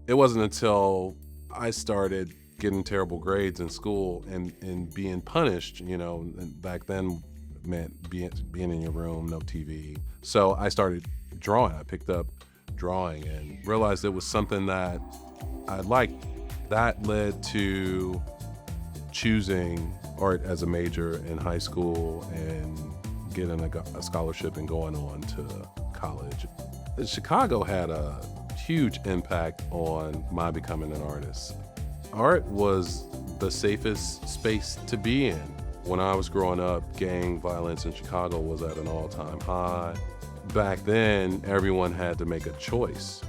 It wasn't until I started getting terrible grades in school and being punished, and back then meant being in your room, no TV. So I started drawing. I picked up drawing and realized it was something that I liked. That led to choosing art as a major in high school and getting a scholarship and going on to college. Chicago had a huge impact on my becoming an artist. Art was the safest space to be in. When I was growing up, gang violence in Chicago was at an all-time high. Back then, everyone had to make a choice,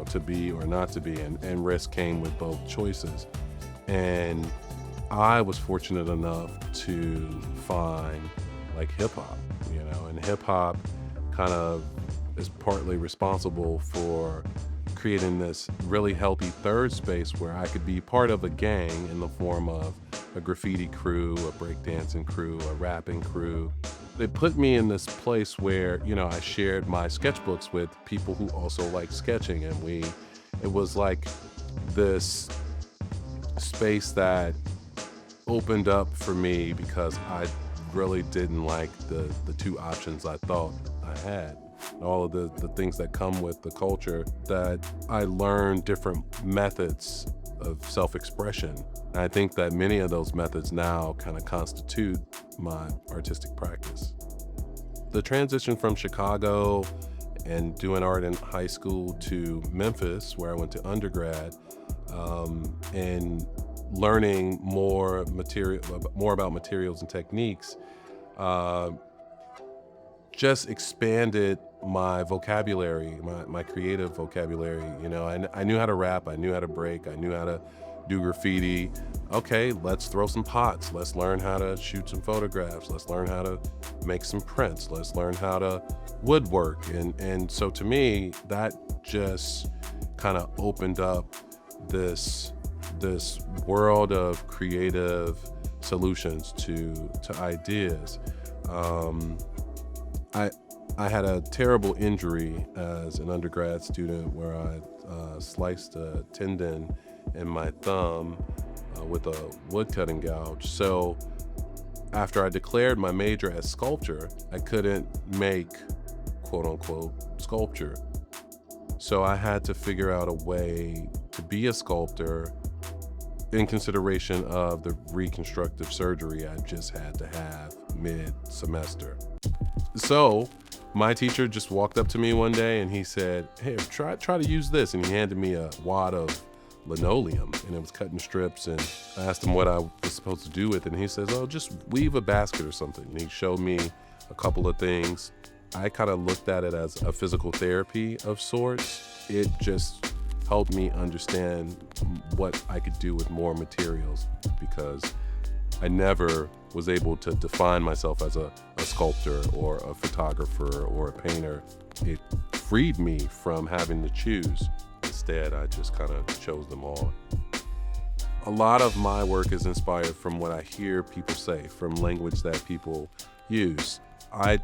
to be or not to be, and risk came with both choices. And I was fortunate enough to find like hip hop, and hip hop kind of is partly responsible for creating this really healthy third space where I could be part of a gang in the form of a graffiti crew, a breakdancing crew, a rapping crew. It put me in this place where, I shared my sketchbooks with people who also like sketching, and it was like this space that opened up for me because I really didn't like the two options I thought I had. All of the things that come with the culture, that I learned different methods of self-expression. And I think that many of those methods now kind of constitute my artistic practice. The transition from Chicago and doing art in high school to Memphis, where I went to undergrad, and learning more about materials and techniques, just expanded my vocabulary, my creative vocabulary. I knew how to rap, I knew how to break, I knew how to do graffiti. Okay, let's throw some pots. Let's learn how to shoot some photographs. Let's learn how to make some prints. Let's learn how to woodwork. And so to me, that just kind of opened up this world of creative solutions to ideas. I had a terrible injury as an undergrad student where I sliced a tendon in my thumb with a woodcutting gouge. So after I declared my major as sculpture, I couldn't make quote unquote sculpture. So I had to figure out a way to be a sculptor in consideration of the reconstructive surgery I just had to have mid-semester. So my teacher just walked up to me one day and he said, "Hey, try to use this." And he handed me a wad of linoleum and it was cut in strips, and I asked him what I was supposed to do with it, and he says, "Oh, just weave a basket or something." And he showed me a couple of things. I kind of looked at it as a physical therapy of sorts. It just helped me understand what I could do with more materials, because I never was able to define myself as a sculptor or a photographer or a painter. It freed me from having to choose. Instead, I just kind of chose them all. A lot of my work is inspired from what I hear people say, from language that people use. I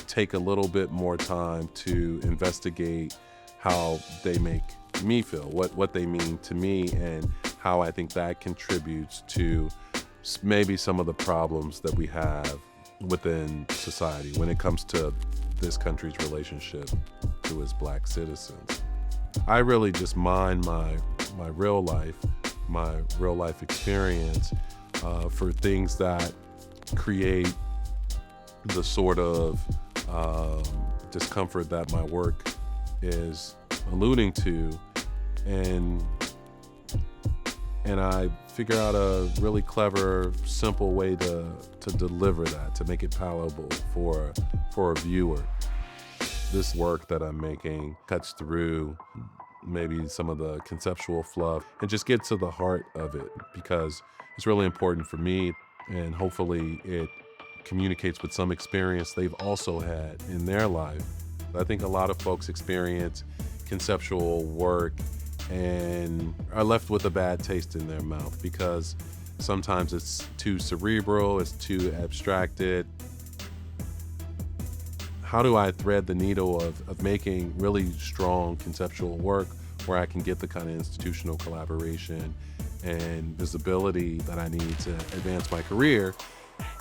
take a little bit more time to investigate how they make me feel, what they mean to me, and how I think that contributes to maybe some of the problems that we have within society when it comes to this country's relationship to its Black citizens. I really just mine my real life experience for things that create the sort of discomfort that my work is alluding to, and I figure out a really clever, simple way to deliver that, to make it palatable for a viewer. This work that I'm making cuts through maybe some of the conceptual fluff and just gets to the heart of it, because it's really important for me, and hopefully it communicates with some experience they've also had in their life. I think a lot of folks experience conceptual work and are left with a bad taste in their mouth because sometimes it's too cerebral, it's too abstracted. How do I thread the needle of making really strong conceptual work where I can get the kind of institutional collaboration and visibility that I need to advance my career,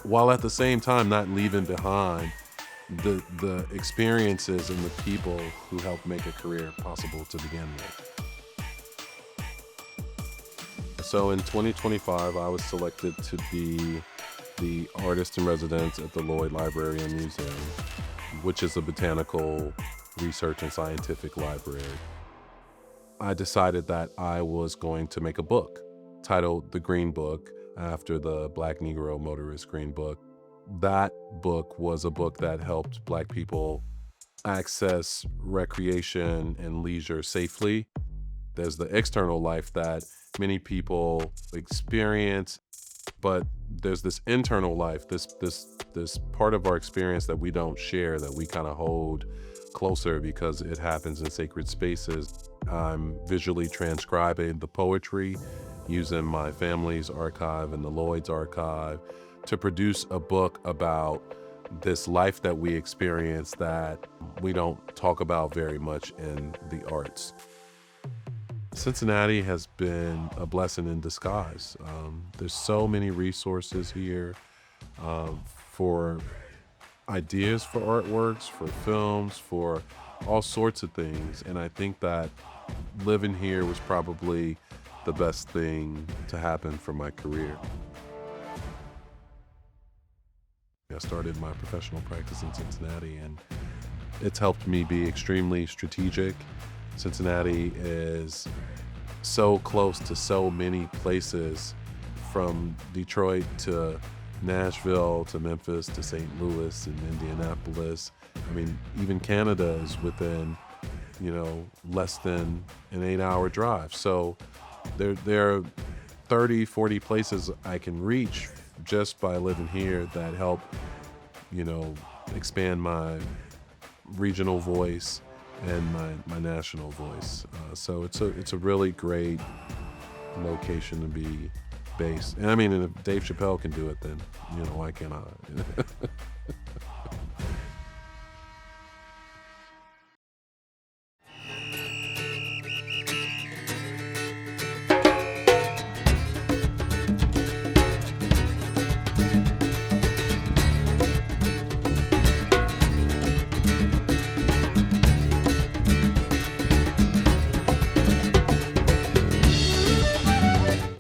while at the same time not leaving behind the experiences and the people who helped make a career possible to begin with. So in 2025, I was selected to be the artist in residence at the Lloyd Library and Museum, which is a botanical research and scientific library. I decided that I was going to make a book titled The Green Book, after the Black Negro Motorist Green Book. That book was a book that helped Black people access recreation and leisure safely. There's the external life that many people experience, but there's this internal life, this part of our experience that we don't share, that we kind of hold closer because it happens in sacred spaces. I'm visually transcribing the poetry using my family's archive and the Lloyd's archive to produce a book about this life that we experience that we don't talk about very much in the arts. Cincinnati has been a blessing in disguise. There's so many resources here for ideas for artworks, for films, for all sorts of things. And I think that living here was probably the best thing to happen for my career. I started my professional practice in Cincinnati, and it's helped me be extremely strategic. Cincinnati is so close to so many places, from Detroit to Nashville to Memphis to St. Louis and Indianapolis. I mean, even Canada is within, less than an 8-hour drive. So there are 30, 40 places I can reach just by living here that help, expand my regional voice and my national voice. So it's a really great location to be based. And I mean, if Dave Chappelle can do it, then, why can't I?